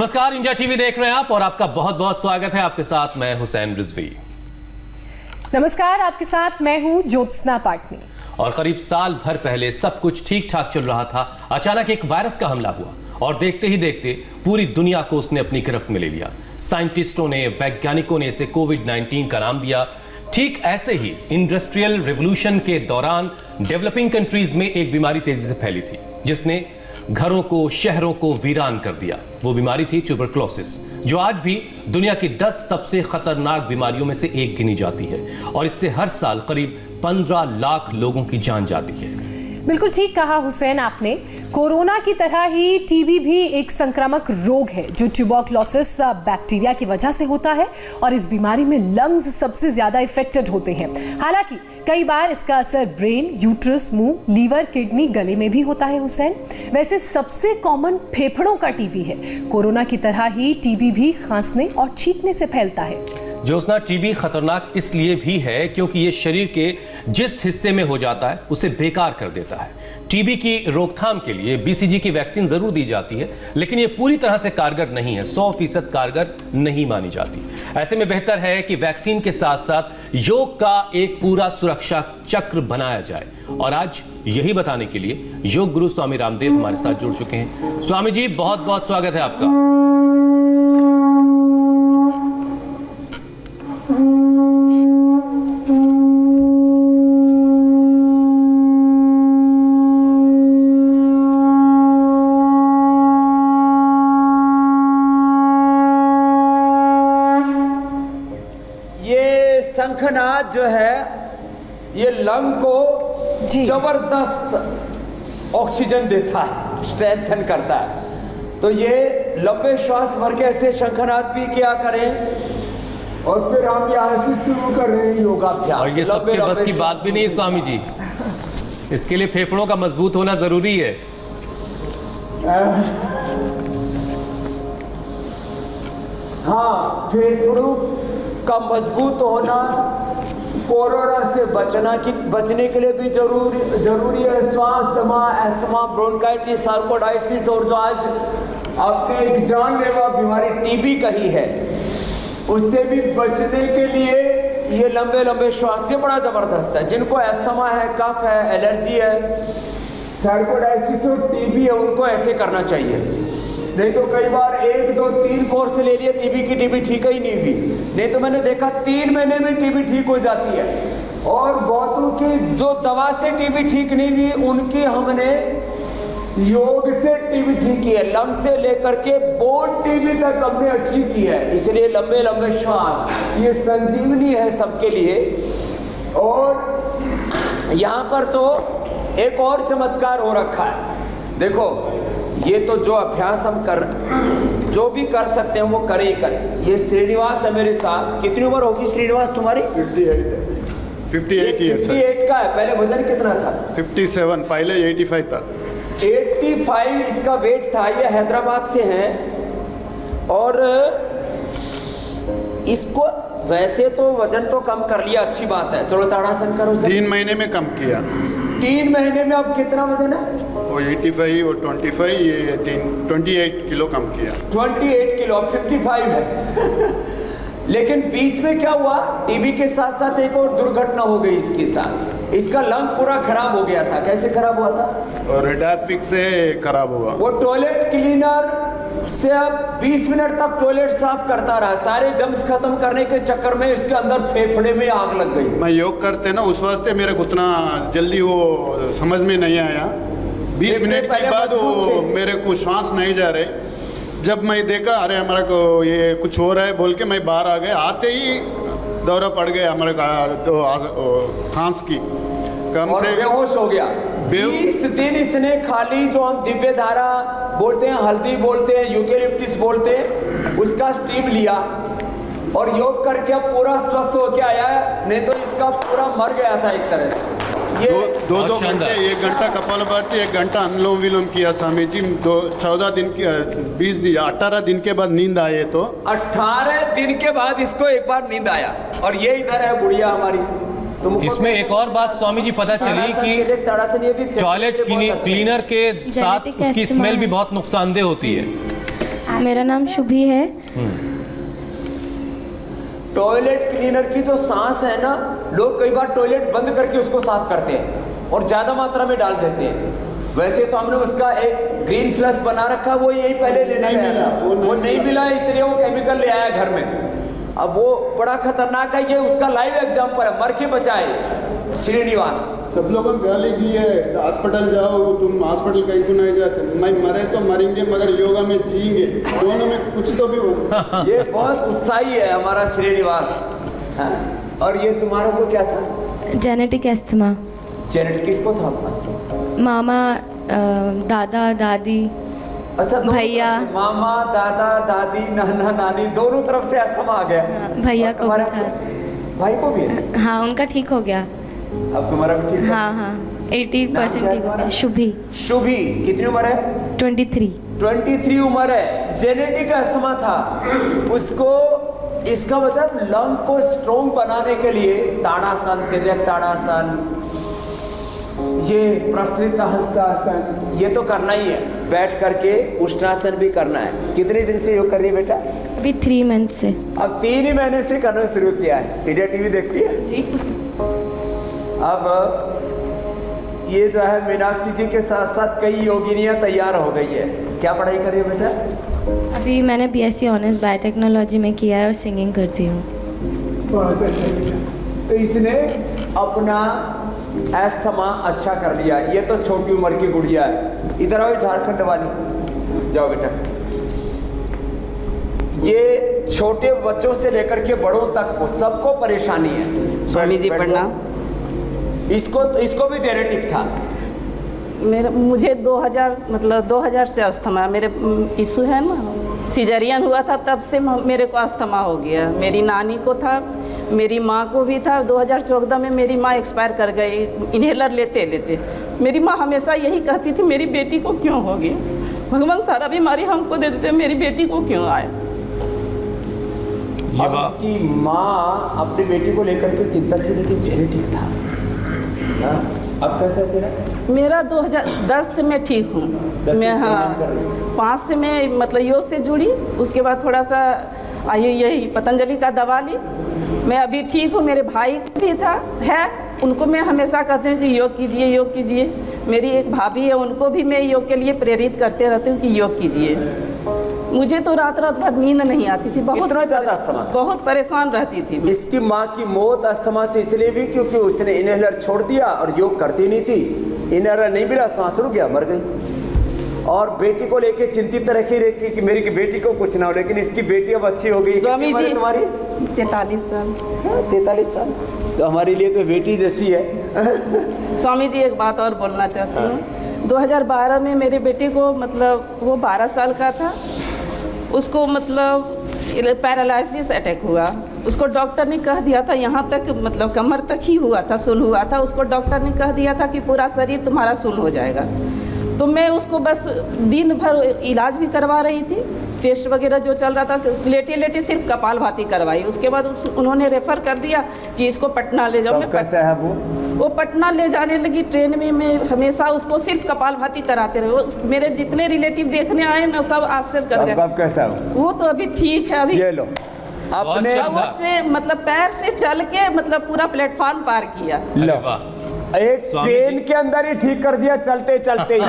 नमस्कार, India TV देख रहे हैं आप और आपका बहुत बहुत स्वागत है। आपके साथ मैं हुसैन रिजवी। नमस्कार, आपके साथ मैं हूं ज्योत्सना पाटनी। और करीब साल भर पहले सब कुछ ठीक ठाक चल रहा था। अचानक एक वायरस का हमला हुआ और देखते ही देखते पूरी दुनिया को उसने अपनी गिरफ्त में ले लिया। साइंटिस्टों ने, वैज्ञानिकों ने इसे कोविड-19 का नाम दिया। ठीक ऐसे ही इंडस्ट्रियल रिवॉल्यूशन के दौरान डेवलपिंग कंट्रीज में एक बीमारी तेजी से फैली थी जिसने घरों को, शहरों को वीरान कर दिया। वो बीमारी थी ट्यूबरक्लोसिस, जो आज भी दुनिया की 10 सबसे खतरनाक बीमारियों में से एक गिनी जाती है और इससे हर साल करीब 15 लाख लोगों की जान जाती है। बिल्कुल ठीक कहा हुसैन आपने। कोरोना की तरह ही टीबी भी एक संक्रामक रोग है जो ट्यूबरक्लोसिस बैक्टीरिया की वजह से होता है और इस बीमारी में लंग्स सबसे ज्यादा इफेक्टेड होते हैं। हालांकि कई बार इसका असर ब्रेन, यूट्रस, मुंह, लीवर, किडनी, गले में भी होता है हुसैन। वैसे सबसे कॉमन फेफड़ों का टीबी है। कोरोना की तरह ही टीबी भी खांसने और छींकने से फैलता है। ज्योत्सना, टीबी खतरनाक इसलिए भी है क्योंकि ये शरीर के जिस हिस्से में हो जाता है उसे बेकार कर देता है। टीबी की रोकथाम के लिए बीसीजी की वैक्सीन जरूर दी जाती है, लेकिन ये पूरी तरह से कारगर नहीं है, 100% कारगर नहीं मानी जाती। ऐसे में बेहतर है कि वैक्सीन के साथ साथ योग का एक पूरा सुरक्षा चक्र बनाया जाए। और आज यही बताने के लिए योग गुरु स्वामी रामदेव हमारे साथ जुड़ चुके हैं। स्वामी जी, बहुत बहुत स्वागत है आपका। शंखनाद जो है ये लंग को जबरदस्त ऑक्सीजन देता है, स्ट्रेंथन करता है। तो ये लंबे श्वास भर के ऐसे शंखनाद भी किया करें और फिर हम यहाँ से शुरू कर रहे हैं योगाभ्यास। और ये सबके बस की बात भी नहीं है स्वामी जी, इसके लिए फेफड़ों का मजबूत होना जरूरी है। हाँ, फेफड़ों का मजबूत होना कोरोना से बचने के लिए भी जरूरी है। श्वास दमा, एस्थमा, ब्रोंकाइटिस, सार्कोइडाइसिस और जो आज आपने एक जानलेवा बीमारी टीबी कही है, उससे भी बचने के लिए ये लंबे लंबे श्वास ये बड़ा जबरदस्त है। जिनको एस्थमा है, कफ है, एलर्जी है, सार्कोइडाइसिस और टीबी है, उनको ऐसे करना चाहिए। नहीं तो कई बार 1, 2, 3 कोर्स ले लिए, टीबी की टीबी ठीक ही नहीं हुई। नहीं तो मैंने देखा 3 महीने में टीबी ठीक हो जाती है। और बहुतों की जो दवा से टीबी ठीक नहीं हुई, उनकी हमने योग से टीबी ठीक की है। लंग से लेकर के बोन टीबी तक हमने अच्छी की है। इसलिए लंबे लंबे श्वास ये संजीवनी है सबके लिए। और यहाँ पर तो एक और चमत्कार हो रखा है। देखो, ये तो जो अभ्यास हम जो भी कर सकते हैं वो करें ही करें। ये श्रीनिवास है मेरे साथ। कितनी उम्र होगी श्रीनिवास तुम्हारी? 58 ईयर्स। 58 का है। पहले वजन कितना था? 57, पहले 85 था। 85 इसका वेट था। ये हैदराबाद से है और इसको वैसे तो वजन तो कम कर लिया, अच्छी बात है। चलो ताड़ासन करो। 3 महीने में कम किया। 3 महीने में अब कितना वजन है? वो 85 और 25, ये 28 किलो कम किया। 28 किलो, अब 55 है। लेकिन बीच में क्या हुआ? टीबी के साथ साथ एक और दुर्घटना हो गई इसके साथ। इसका लंग पूरा खराब हो गया था। कैसे खराब हुआ था? और रेडार पिक से खराब हुआ। वो टॉयलेट क्लीनर से अब 20 मिनट तक टॉयलेट साफ करता रहा। सारे जम्स खत्म करने के चक्कर में इसके अंदर फेफड़े में आग लग गई। मैं योग करते ना, उस वास्ते मेरे को उतना जल्दी वो समझ में नहीं आया। 20 मिनट के बाद वो मेरे को श्वास नहीं जा रहे। जब मैं देखा अरे हमारा को ये कुछ हो रहा है बोल के मैं बाहर आ गया। आते ही दौरा पड़ गया हमारे खांस की कम से बेहोश हो गया। 20 दिन इसने खाली जो हम दिव्य धारा बोलते हैं, हल्दी बोलते हैं, यूकेलिप्टिस बोलते हैं, उसका स्टीम लिया और योग करके अब पूरा स्वस्थ होके आया है। नहीं तो इसका पूरा मर गया था एक तरह से। ये दो घंटे, 1 घंटा कपालभाति, 1 घंटा अनुलोम विलोम किया स्वामी जी। 14 दिन 20 दिन 18 दिन के बाद नींद आए। तो 18 दिन के बाद इसको एक बार नींद आया। और ये इधर है बुढ़िया हमारी। इसमें एक और बात स्वामी जी पता चली कि टॉयलेट क्लीनर के साथ उसकी स्मेल भी बहुत नुकसानदेह होती है। मेरा नाम शुभी है। टॉयलेट क्लीनर की जो सांस है ना, लोग कई बार टॉयलेट बंद करके उसको साफ करते हैं और ज्यादा मात्रा में डाल देते हैं। वैसे तो हमने उसका एक ग्रीन फ्लश बना रखा, वो यही पहले लेने नहीं गया मिला, था। वो नहीं मिला, इसलिए वो केमिकल ले आया घर में। अब वो बड़ा खतरनाक है, ये उसका लाइव एग्जाम्पल है, मर के बचाए श्रीनिवास। सब लोगों ने गाली की है, हॉस्पिटल जाओ, तुम हॉस्पिटल कहीं को नहीं जाते। मैं मरे तो मरेंगे मगर योगा में जिएंगे, दोनों में कुछ तो भी हो। ये बहुत उत्साही है हमारा श्रीनिवास। हाँ। और ये तुम्हारा को क्या था? Genetic asthma. जेनेटिक किसको था? मामा, दादा, दादी, अच्छा, दोनों भैया। तरफ से, मामा, दादा, दादी, नाना, नानी, दोनों तरफ से अस्थमा आ गया। भैया और को भी तुम्हारा था। क्या? भाई को भी है? हाँ, उनका ठीक हो गया। अब तुम्हारा भी ठीक है? हाँ हाँ, 80% नाम क्या है ठीक हो गया। तुम्हारा? शुभी। शुभी, कितनी उम्र है? 23। 23 उम्र है। जेनेटिक अस्थमा था उसको। इसका मतलब लंग को स्ट्रॉन्ग बनाने के लिए ताड़ासन, तिर्यक ताड़ासन, ये प्रसरित हस्तासन, ये तो करना ही है। बैठ करके उष्णासन भी करना है। कितने दिन से योग कर रही है बेटा? अभी 3 मंथ से। अब 3 ही महीने से करना शुरू किया है। पीडिया टीवी देखती है जी। अब ये जो है मीनाक्षी जी के साथ साथ कई योगिनियां तैयार हो गई है। क्या पढ़ाई कर रही है बेटा? अभी मैंने BSc ऑनर्स बायोटेक्नोलॉजी में किया है और सिंगिंग करती हूँ। बहुत अच्छा बेटा। तो इसने अपना एस्थमा अच्छा कर लिया। ये तो छोटी उम्र की गुड़िया है। इधर आओ, झारखंड वाली, जाओ बेटा। ये छोटे बच्चों से लेकर के बड़ों तक को सबको परेशानी है। स्वामी जी प्रणाम। इसको भी जेनेटिक था। मुझे 2000 से अस्थमा है। मेरे इशू है ना, सिजेरियन हुआ था तब से मेरे को अस्थमा हो गया। मेरी नानी को था, मेरी माँ को भी था। 2014 में मेरी माँ एक्सपायर कर गई इन्हेलर लेते लेते। मेरी माँ हमेशा यही कहती थी, मेरी बेटी को क्यों हो गया? भगवान सारा बीमारी हमको दे देते, मेरी बेटी को क्यों आया? अब उसकी माँ अपनी बेटी को लेकर के चिंता थी, लेकिन जेनेटिक था। हाँ? अब कैसा है तेरा? मेरा 2010 से मैं ठीक हूँ। 10 मैं से हाँ कर रही हूँ। 5 से मैं मतलब योग से जुड़ी। उसके बाद थोड़ा सा यही पतंजलि का दवा ली। मैं अभी ठीक हूँ। मेरे भाई भी था है, उनको मैं हमेशा कहती हूँ कि योग कीजिए, योग कीजिए। मेरी एक भाभी है, उनको भी मैं योग के लिए प्रेरित करते रहती हूँ कि योग कीजिए। मुझे तो रात रात भर नींद नहीं आती थी, बहुत ज़्यादा अस्थमा था। बहुत परेशान रहती थी। इसकी माँ की मौत अस्थमा से इसलिए भी क्योंकि उसने इनहेलर छोड़ दिया और योग करती नहीं थी। इनहेलर नहीं मिला, सांस रुक गया, मर गई। और बेटी को लेके चिंतित रखी कि मेरी बेटी को कुछ ना हो, लेकिन इसकी बेटी अब अच्छी हो गई। स्वामी जी, तुम्हारी 43 साल। 43 साल तो हमारे लिए तो बेटी जैसी है। स्वामी जी, एक बात और बोलना चाहती हूँ। 2012 में मेरे बेटे को मतलब वो 12 साल का था, उसको मतलब पैरालिसिस अटैक हुआ। उसको डॉक्टर ने कह दिया था, यहाँ तक मतलब कमर तक ही हुआ था, सुन हुआ था। उसको डॉक्टर ने कह दिया था कि पूरा शरीर तुम्हारा सुन हो जाएगा। तो मैं उसको बस दिन भर इलाज भी करवा रही थी, टेस्ट वगैरह जो चल रहा था, लेटे लेटे सिर्फ कपालभाति करवाई। उसके बाद उन्होंने रेफ़र कर दिया कि इसको पटना ले जाओ। कैसा है वो पटना ले जाने लगी ट्रेन में। मैं हमेशा उसको सिर्फ कपालभाति कराते रहे। मेरे जितने रिलेटिव देखने आए ना, सब आश्चर्य कर गए। कैसा है वो तो अभी ठीक है। अभी ये लो अपने वो ट्रेन मतलब पैर से चल के मतलब पूरा प्लेटफॉर्म पार किया। एक ट्रेन के अंदर ही ठीक कर दिया, चलते चलते ही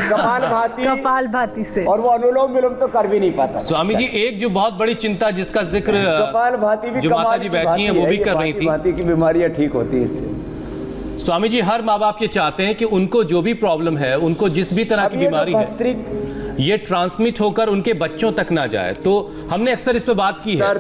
कपालभाति से। और वो अनुलोम विलोम तो कर भी नहीं पाता। स्वामी जी, एक जो बहुत बड़ी चिंता जिसका जिक्र कपालभाति भी जो माता जी बैठी हैं वो भी कर रही थी, भांति की बीमारियां ठीक होती है इससे। स्वामी जी, हर माँ बाप ये चाहते हैं कि उनको जो भी प्रॉब्लम है, उनको जिस भी तरह की बीमारी है, ये ट्रांसमिट होकर उनके बच्चों तक ना जाए। तो हमने अक्सर इस पे बात की है,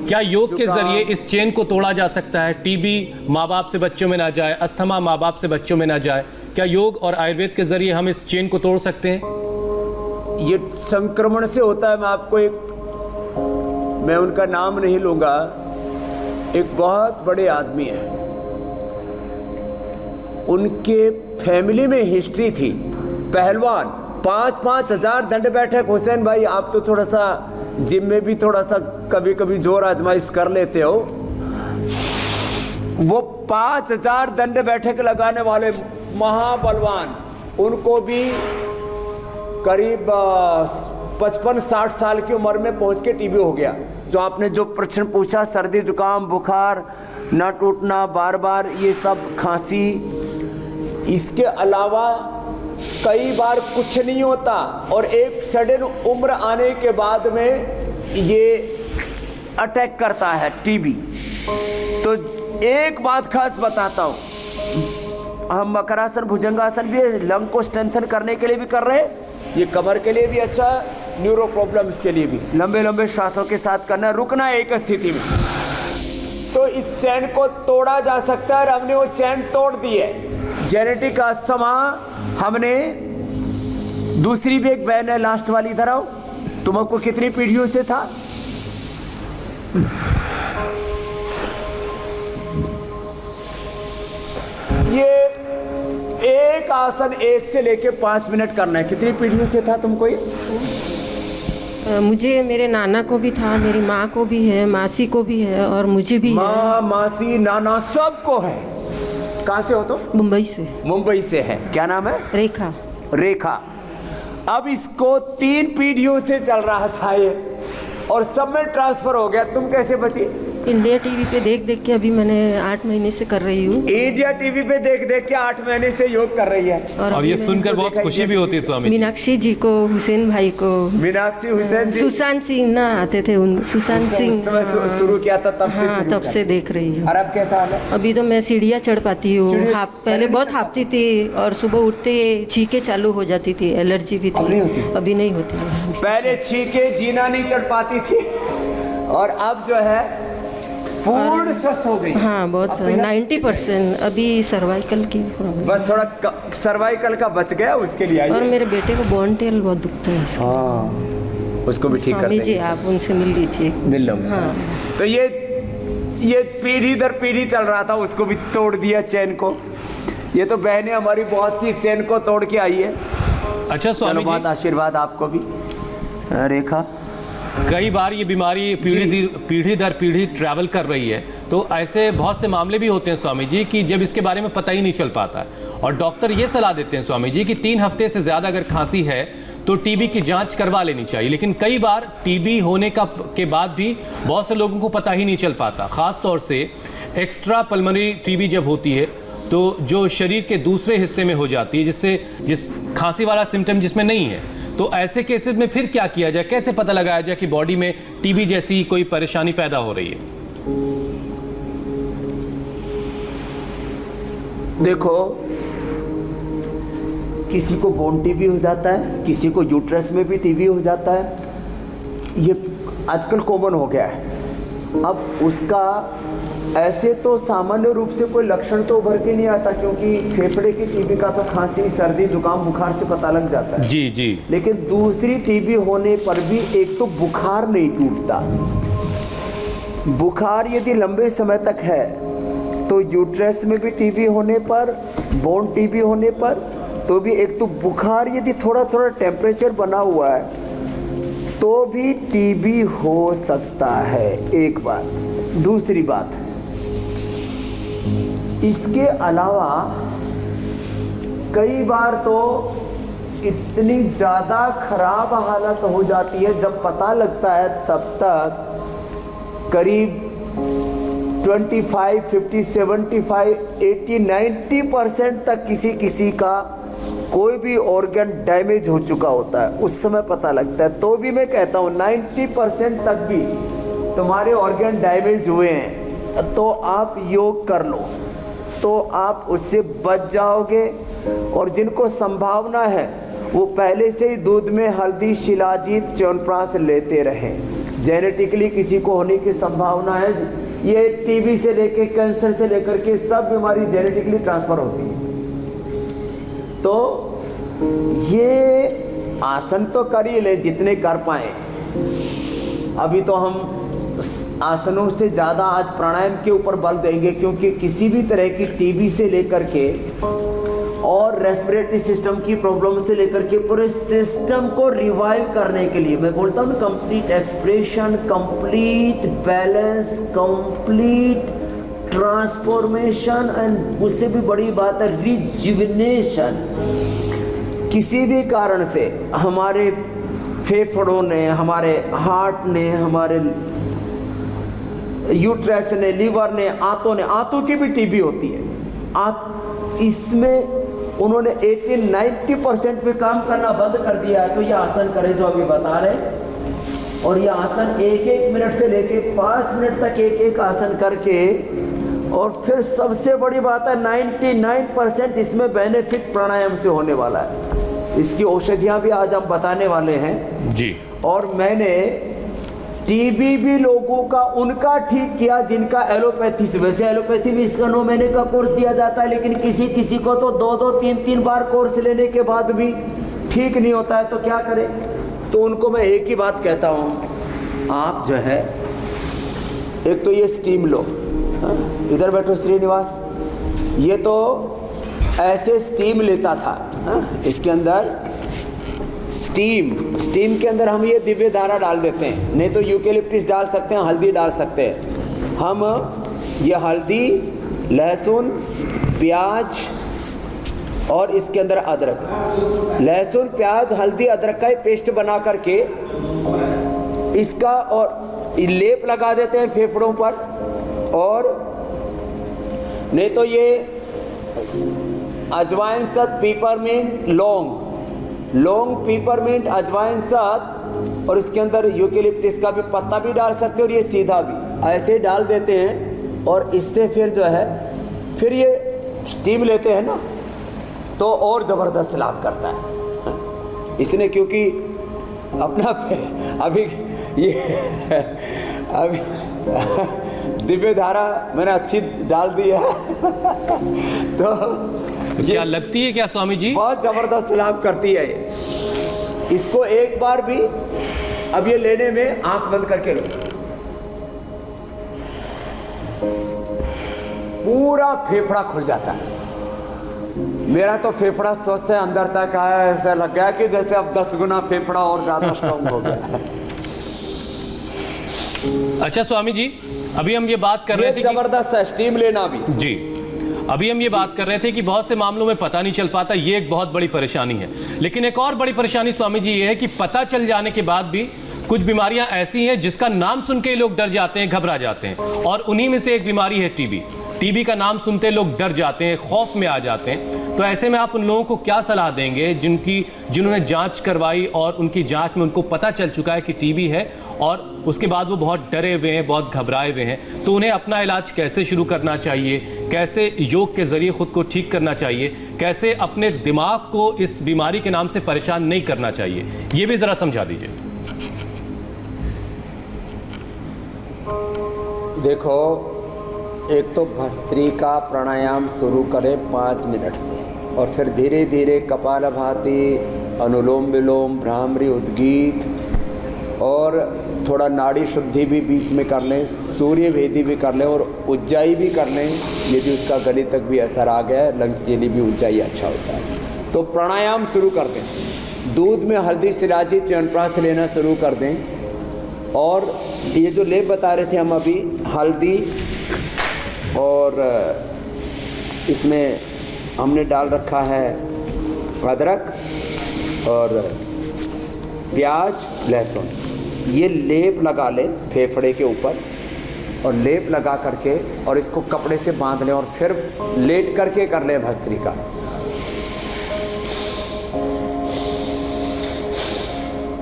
क्या योग के जरिए इस चेन को तोड़ा जा सकता है? टीबी माँ बाप से बच्चों में ना जाए, अस्थमा माँ बाप से बच्चों में ना जाए। क्या योग और आयुर्वेद के जरिए हम इस चेन को तोड़ सकते हैं? ये संक्रमण से होता है। मैं उनका नाम नहीं लूंगा। एक बहुत बड़े आदमी है, उनके फैमिली में हिस्ट्री थी, पहलवान, 5-5 हजार दंड बैठक। हुसैन भाई, आप तो थोड़ा सा जिम में भी थोड़ा सा कभी कभी जोर आजमाइश कर लेते हो। वो 5000 दंड बैठक लगाने वाले महाबलवान, उनको भी करीब 55-60 साल की उम्र में पहुंच के टीबी हो गया। जो आपने जो प्रश्न पूछा, सर्दी जुकाम बुखार ना टूटना, बार बार ये सब खांसी, इसके अलावा कई बार कुछ नहीं होता और एक सडन उम्र आने के बाद में ये अटैक करता है टीबी। तो एक बात खास बताता हूँ, हम मकरासन भुजंगासन भी लंग को स्ट्रेंथन करने के लिए भी कर रहे हैं, ये कमर के लिए भी अच्छा, न्यूरो प्रॉब्लम्स के लिए भी। लंबे लंबे श्वासों के साथ करना, रुकना एक स्थिति में। तो इस चैन को तोड़ा जा सकता है और हमने वो चैन तोड़ दी है। जेनेटिक अस्थमा हमने, दूसरी भी एक बहन है, लास्ट वाली इधर आओ, तुमको कितनी पीढ़ियों से था? ये एक आसन 1 से लेके 5 मिनट करना है। कितनी पीढ़ियों से था तुमको ये? मुझे मेरे नाना को भी था, मेरी माँ को भी है, मासी को भी है और मुझे भी है। माँ, मासी, नाना सबको है। कहाँ से हो तुम? मुंबई से। मुंबई से है। क्या नाम है? रेखा। रेखा। अब इसको 3 पीढ़ियों से चल रहा था ये और सब में ट्रांसफर हो गया। तुम कैसे बची? इंडिया टीवी पे देख देख के अभी मैंने 8 महीने से कर रही हूँ। इंडिया टीवी पे देख देख के 8 महीने से योग कर रही है। और ये सुनकर बहुत खुशी भी होती है स्वामी जी। मीनाक्षी जी को, हुसैन भाई को, मीनाक्षी, हुसैन जी, सुशांत सिंह ना आते थे, उन सुशांत सिंह शुरू किया था तब से। हाँ, तब से देख रही हूँ। और अब कैसा हाल है? अभी तो मैं सीढ़ियाँ चढ़ पाती हूँ। पहले बहुत हाँपती थी और सुबह उठते छींके चालू हो जाती थी, एलर्जी भी थी। अभी नहीं होती। पहले छींके जीना नहीं चढ़ पाती थी और अब जो है पूर्ण स्वस्थ हो गई। हाँ, बहुत 90%। अभी सर्वाइकल की प्रॉब्लम, बस थोड़ा सर्वाइकल का बच गया, उसके लिए आई। और मेरे बेटे को बोन टेल बहुत दुखता है। हाँ, उसको भी ठीक कर स्वामी देंगे। जी आप उनसे मिल लीजिए। मिल लो। हाँ। तो ये पीढ़ी दर पीढ़ी चल रहा था, उसको भी तोड़ दिया चैन को। ये तो बहनें हमारी बहुत सी चैन को तोड़ के आई है। अच्छा स्वामी बहुत जी, आशीर्वाद आपको भी। रेखा, कई बार ये बीमारी पीढ़ी दर पीढ़ी ट्रैवल कर रही है, तो ऐसे बहुत से मामले भी होते हैं स्वामी जी कि जब इसके बारे में पता ही नहीं चल पाता है और डॉक्टर ये सलाह देते हैं स्वामी जी कि 3 हफ्ते से ज़्यादा अगर खांसी है तो टीबी की जांच करवा लेनी चाहिए। लेकिन कई बार टीबी होने के बाद भी बहुत से लोगों को पता ही नहीं चल पाता। ख़ास तौर से एक्स्ट्रा पल्मोनरी टीबी जब होती है तो जो शरीर के दूसरे हिस्से में हो जाती है, जिस खांसी वाला सिम्टम जिसमें नहीं है, तो ऐसे केसेस में फिर क्या किया जाए? कैसे पता लगाया जाए कि बॉडी में टीबी जैसी कोई परेशानी पैदा हो रही है? देखो, किसी को बोन टीबी हो जाता है, किसी को यूट्रस में भी टीबी हो जाता है। ये आजकल कॉमन हो गया है। अब उसका ऐसे तो सामान्य रूप से कोई लक्षण तो उभर के नहीं आता, क्योंकि फेफड़े की टीबी का तो खांसी, सर्दी, जुकाम, बुखार से पता लग जाता है। जी जी। लेकिन दूसरी टीबी होने पर भी एक तो बुखार नहीं टूटता। बुखार यदि लंबे समय तक है तो यूट्रस में भी टीबी होने पर, बोन टीबी होने पर, तो भी एक तो बुखार यदि थोड़ा थोड़ा टेम्परेचर बना हुआ है तो भी टीबी हो सकता है, एक बात। दूसरी बात, इसके अलावा कई बार तो इतनी ज़्यादा खराब हालत हो जाती है, जब पता लगता है तब तक करीब 25, 50, 75, 80, 90% तक किसी का कोई भी ऑर्गन डैमेज हो चुका होता है, उस समय पता लगता है। तो भी मैं कहता हूँ 90% तक भी तुम्हारे ऑर्गन डैमेज हुए हैं तो आप योग कर लो, तो आप उससे बच जाओगे। और जिनको संभावना है वो पहले से ही दूध में हल्दी, शिलाजीत, च्यवनप्राश लेते रहें। जेनेटिकली किसी को होने की संभावना है, ये टीबी से लेकर कैंसर से लेकर के सब बीमारी जेनेटिकली ट्रांसफर होती है। तो ये आसन तो कर ही ले जितने कर पाए। अभी तो हम आसनों से ज़्यादा आज प्राणायाम के ऊपर बल देंगे, क्योंकि किसी भी तरह की टीबी से लेकर के और रेस्पिरेटरी सिस्टम की प्रॉब्लम से लेकर के पूरे सिस्टम को रिवाइव करने के लिए मैं बोलता हूँ complete expression, complete balance, complete transformation and उससे भी बड़ी बात है रिजुविनेशन। किसी भी कारण से हमारे फेफड़ों ने, हमारे हार्ट ने, हमारे यूट्रस ने, लीवर ने, आंतों की भी टीबी होती है। इसमें उन्होंने 80-90% पे काम करना बंद कर दिया है। तो ये आसन करें जो अभी बता रहे हैं, और ये आसन 1-1 मिनट से लेके 5 मिनट तक एक आसन करके, और फिर सबसे बड़ी बात है 99% इसमें बेनिफिट प्राणायाम से होने वाला है। इसकी औषधियाँ भी आज हम बताने वाले हैं जी। और मैंने टीबी भी लोगों का उनका ठीक किया जिनका एलोपैथी से, वैसे एलोपैथी में इसका 9 महीने का कोर्स दिया जाता है, लेकिन किसी किसी को तो 2-2, 3-3 बार कोर्स लेने के बाद भी ठीक नहीं होता है, तो क्या करें। तो उनको मैं एक ही बात कहता हूँ, आप जो है एक तो ये स्टीम लो। इधर बैठो श्रीनिवास, ये तो ऐसे स्टीम लेता था। इसके अंदर स्टीम के अंदर हम ये दिव्य धारा डाल देते हैं, नहीं तो यूकेलिप्टिस डाल सकते हैं, हल्दी डाल सकते हैं। हम ये हल्दी, लहसुन, प्याज और इसके अंदर अदरक, लहसुन, प्याज, हल्दी, अदरक का पेस्ट बना करके इसका और लेप लगा देते हैं फेफड़ों पर। और नहीं तो ये अजवाइन, शहद, पीपरमिंट, लौंग, पीपरमिंट, अजवाइन, शहद, और इसके अंदर यूकेलिप्टिस का भी पत्ता भी डाल सकते हैं, और ये सीधा भी ऐसे डाल देते हैं। और इससे फिर जो है फिर ये स्टीम लेते हैं ना, तो और ज़बरदस्त लाभ करता है इसने, क्योंकि अपना अभी ये अभी दिव्य धारा मैंने अच्छी डाल दी है तो क्या लगती है क्या स्वामी जी? बहुत जबरदस्त लाभ करती है ये। इसको एक बार भी अब ये लेने में आंख बंद करके लो, पूरा फेफड़ा खुल जाता है। मेरा तो फेफड़ा स्वस्थ है अंदर तक है, ऐसा लग गया कि जैसे अब 10 गुना फेफड़ा और ज्यादा स्ट्रॉन्ग हो गया। अच्छा स्वामी जी, अभी हम ये बात कर रहे थे कि जबरदस्त है स्टीम लेना भी। जी, अभी हम ये बात कर रहे थे कि बहुत से मामलों में पता नहीं चल पाता, ये एक बहुत बड़ी परेशानी है। लेकिन एक और बड़ी परेशानी स्वामी जी ये है कि पता चल जाने के बाद भी कुछ बीमारियां ऐसी हैं जिसका नाम सुन के लोग डर जाते हैं, घबरा जाते हैं, और उन्हीं में से एक बीमारी है टीबी। टीबी का नाम सुनते लोग डर जाते हैं, खौफ में आ जाते हैं। तो ऐसे में आप उन लोगों को क्या सलाह देंगे जिन्होंने जांच करवाई और उनकी जांच में उनको पता चल चुका है कि टीबी है, और उसके बाद वो बहुत डरे हुए हैं, बहुत घबराए हुए हैं, तो उन्हें अपना इलाज कैसे शुरू करना चाहिए, कैसे योग के जरिए खुद को ठीक करना चाहिए, कैसे अपने दिमाग को इस बीमारी के नाम से परेशान नहीं करना चाहिए, ये भी जरा समझा दीजिए। देखो, एक तो भस्त्रिका प्राणायाम शुरू करें 5 मिनट से, और फिर धीरे धीरे कपालभाति, अनुलोम विलोम, भ्रामरी, उद्गीत, और थोड़ा नाड़ी शुद्धि भी बीच में कर लें, सूर्य भेदी भी कर लें, और उज्जाई भी कर लें। यदि उसका गले तक भी असर आ गया है, लंग के लिए भी उज्जाई अच्छा होता है। तो प्राणायाम शुरू कर दें, दूध में हल्दी शिलाजी च्यवनप्राश लेना शुरू कर दें। और ये जो लेप बता रहे थे हम अभी, हल्दी और इसमें हमने डाल रखा है अदरक और प्याज, लहसुन, ये लेप लगा लें फेफड़े के ऊपर, और लेप लगा करके और इसको कपड़े से बांध लें, और फिर लेट करके कर लें भस्त्रिका।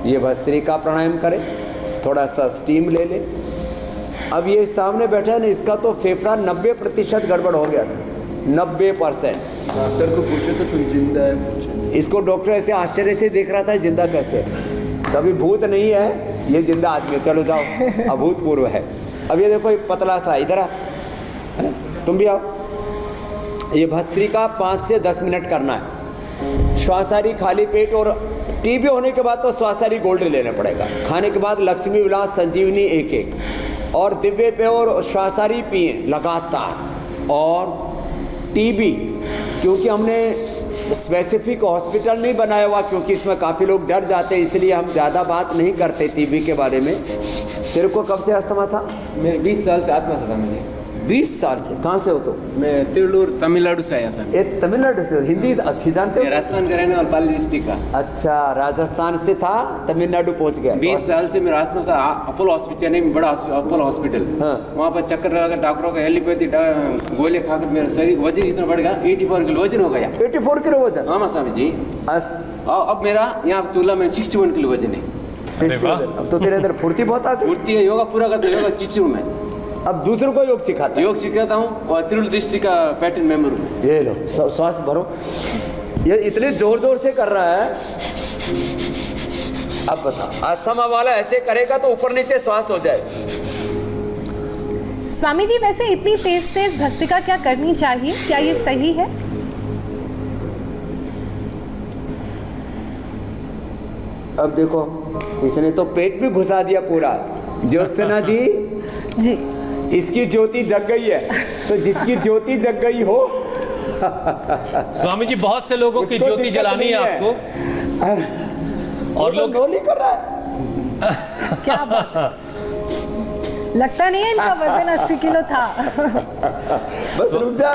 ये भस्त्रिका प्राणायाम करें, थोड़ा सा स्टीम ले लें। अब ये सामने बैठा है ना, इसका तो फेफड़ा 90% गड़बड़ हो गया था, 90%। डॉक्टर को पूछे तो तुम जिंदा है, इसको डॉक्टर ऐसे आश्चर्य से देख रहा था, जिंदा कैसे, कभी भूत नहीं है, ये जिंदा आदमी है, चलो जाओ, अभूतपूर्व है। अब ये देखो, ये पतला सा, इधर आ, तुम भी आओ। ये भस्त्रिका 5 से 10 मिनट करना है, श्वासाहारी खाली पेट। और टीबी होने के बाद तो श्वासाहारी गोल्ड लेना पड़ेगा। खाने के बाद लक्ष्मी विलास, संजीवनी 1-1, और दिव्य पे और श्वासाहारी पिए लगातार। और टीबी, क्योंकि हमने स्पेसिफिक हॉस्पिटल नहीं बनाया हुआ, क्योंकि इसमें काफ़ी लोग डर जाते हैं, इसलिए हम ज़्यादा बात नहीं करते टीबी के बारे में। तेरे को कब से अस्थमा था? मेरे 20 साल से अस्थमा था मुझे। 20 साल से। कहाँ से हो तो? मैं तिरुलूर तमिलनाडु से आया सर। ये तमिलनाडु से हो? हिंदी अच्छी जानते मैं हो? राजस्थान का रहने वाला पाली डिस्ट्रिक्ट का। अच्छा, राजस्थान से था, तमिलनाडु पहुंच गया। 20 साल से मैं राजस्थान से अपोलो हॉस्पिटल, चेन्नई में बड़ा अपोलो हॉस्पिटल, हाँ। वहाँ पर चक्कर लगाकर डॉक्टरों का एलोपैथी गोले खाकर मेरा शरीर वजन इतना बढ़ गया, 84 किलो वजन हो गया। 84 किलो वजन? हाँ स्वामी जी। और अब मेरा यहाँ तुलना में 61 किलो वजन है। 60 वजन। अब तो तेरे अंदर फुर्ती बहुत आ गई। फुर्ती है, योगा पूरा करता हूँ, योगा चिचू में अब दूसरों को योग सिखाता है? योग सिखाता हूँ और तिरुल डिस्ट्रिक्ट का पैटर्न मेंबर हूँ। ये लो श्वास भरो। ये इतने जोर जोर से कर रहा है। अब बता, अस्थमा वाला ऐसे करेगा तो ऊपर नीचे श्वास हो जाए। स्वामी जी, वैसे इतनी तेज तेज भस्त्रिका क्या करनी चाहिए? क्या ये सही है? अब देखो, इसने तो पेट भी घुसा दिया पूरा। ज्योत्सना जी जी, इसकी ज्योति जग गई है, तो जिसकी ज्योति जग गई हो स्वामी जी, बहुत से लोगों की उसको ज्योति दिक्कत जलानी है नहीं है। आपको, और लोग नोली कर रहा है। क्या बात। लगता नहीं है इनका वजन 80 किलो था। बस रुक जा।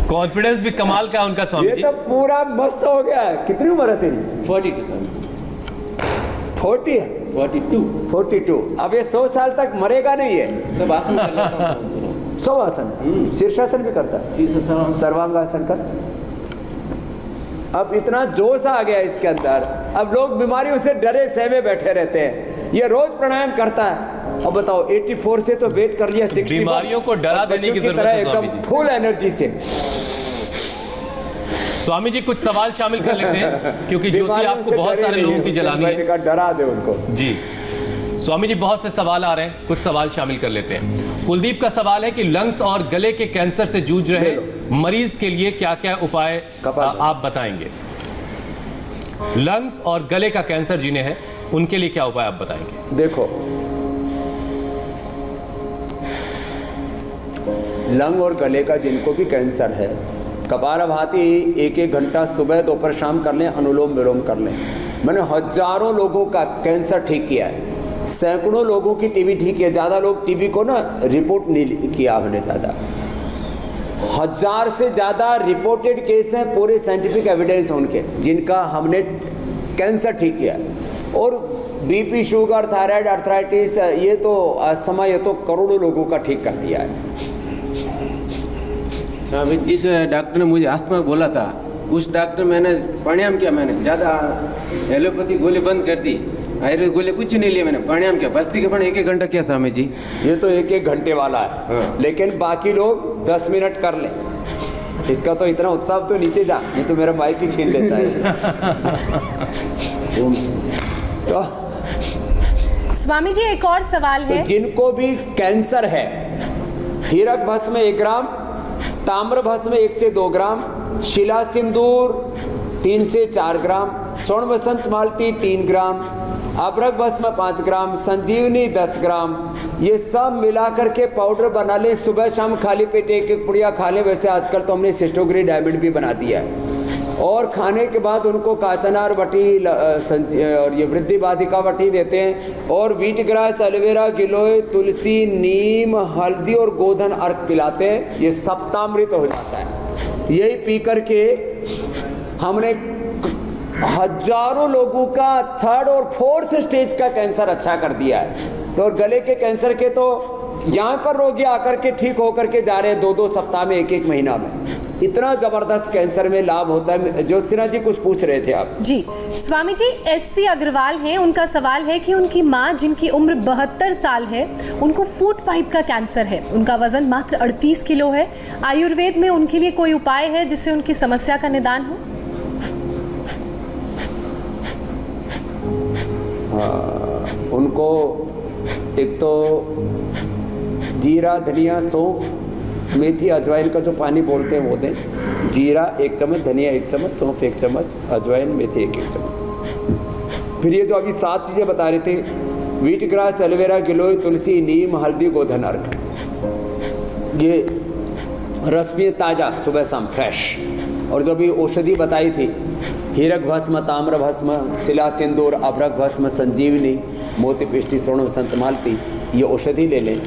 कॉन्फिडेंस भी कमाल का है उनका स्वामी ये जी। तो पूरा मस्त हो गया। कितनी उम्र है तेरी? 42 स्वामी जी। 40 है? 42। अब ये 100 साल तक मरेगा नहीं है। सब आसन कर लेता हूँ। 100 आसन, शीर्षासन भी करता है, सर्वांगासन कर। अब इतना जोश आ गया इसके अंदर, अब लोग बीमारियों से डरे सहमे बैठे रहते हैं। ये रोज प्राणायाम करता है। अब बताओ, 84 से तो वेट कर लिया 61। बीमारियों को डरा देने की जरूरत है स्वामी एकदम जी। फुल एनर्जी से। स्वामी जी, कुछ सवाल शामिल कर लेते हैं, क्योंकि ज्योति आपको बहुत सारे लोगों की जलानी है। डरा दे उनको जी स्वामी जी, बहुत से सवाल आ रहे हैं, कुछ सवाल शामिल कर लेते हैं। कुलदीप का सवाल है कि लंग्स और गले के कैंसर से जूझ रहे मरीज के लिए क्या क्या उपाय आप बताएंगे? लंग्स और गले का कैंसर जिन्हें है, उनके लिए क्या उपाय आप बताएंगे? देखो, लंग और गले का जिनको भी कैंसर है, कपालभाति 1-1 घंटा सुबह दोपहर शाम कर लें, अनुलोम विलोम कर लें। मैंने हजारों लोगों का कैंसर ठीक किया है, सैकड़ों लोगों की टीबी ठीक किया। ज़्यादा लोग टीबी को ना रिपोर्ट नहीं किया हमने, ज़्यादा 1000 से ज़्यादा रिपोर्टेड केस हैं, पूरे साइंटिफिक एविडेंस हैं उनके, जिनका हमने कैंसर ठीक किया। और बीपी, शुगर, थायराइड, आर्थराइटिस, ये तो अस्थमा, ये तो करोड़ों लोगों का ठीक कर दिया है। स्वामी, जिस डॉक्टर ने मुझे अस्थमा बोला था, उस डॉक्टर मैंने प्राणायाम किया, मैंने ज़्यादा एलोपैथी गोली बंद कर दी, आयुर्वेद गोली कुछ नहीं लिया, मैंने प्राणायाम किया, बस्ती के प्राणायाम 1-1 घंटा किया स्वामी जी। ये तो 1-1 घंटे वाला है। हाँ। लेकिन बाकी लोग 10 मिनट कर लें। इसका तो इतना उत्साह, तो नीचे जा, ये तो मेरा माइक ही छीन लेता है। तो स्वामी जी, एक और सवाल है। तो जिनको भी कैंसर है, हीरक भस्म 1 ग्राम, ताम्र भस्म 1 से 2 ग्राम, शिला सिंदूर 3 से 4 ग्राम, स्वर्ण वसंत मालती 3 ग्राम, अभ्रक भस्म 5 ग्राम, संजीवनी 10 ग्राम, ये सब मिला करके पाउडर बना लें। सुबह शाम खाली पेट 1-1 पुड़िया खा लें। वैसे आजकल तो हमने सिस्टोग्री डायमंड भी बना दिया है। और खाने के बाद उनको काचनार वटी और ये वृद्धि बाधिका वटी देते हैं। और व्हीट ग्रास, एलोवेरा, गिलोय, तुलसी, नीम, हल्दी और गोधन अर्क पिलाते हैं। ये सप्तामृत हो जाता है। यही पी करके हमने हजारों लोगों का 3rd और 4th स्टेज का कैंसर अच्छा कर दिया है। तो गले के कैंसर के तो यहाँ पर रोगी आकर के ठीक होकर के जा रहे हैं 2-2 सप्ताह में, 1-1 महीना में। इतना जबरदस्त कैंसर में लाभ होता है। ज्योत्सना जी कुछ पूछ रहे थे आप? जी स्वामी जी, SC अग्रवाल हैं, उनका सवाल है कि उनकी माँ जिनकी उम्र 72 साल है, उनको फूट पाइप का कैंसर है, उनका वजन मात्र 38 किलो है। आयुर्वेद में उनके लिए कोई उपाय है जिससे उनकी समस्या का निदान हो? उनको एक तो जीरा, धनिया, सौंफ, मेथी, अजवाइन का जो पानी बोलते हैं वो दें। जीरा 1 चम्मच, धनिया 1 चम्मच, सौंफ 1 चम्मच, अजवाइन, मेथी 1-1 चम्मच। फिर ये जो अभी 7 चीज़ें बता रहे थे, व्हीट ग्रास, एलोवेरा, गिलोय, तुलसी, नीम, हल्दी, गोधन अर्क, ये रस भी ताज़ा, सुबह शाम फ्रेश। और जो भी औषधि बताई थी, हीरक भस्म, ताम्र भस्म, शिला सिंदूर, अभ्रक भस्म, संजीवनी, मोती पिष्टी, स्वर्ण वसंत मालती, ये औषधि ले लें।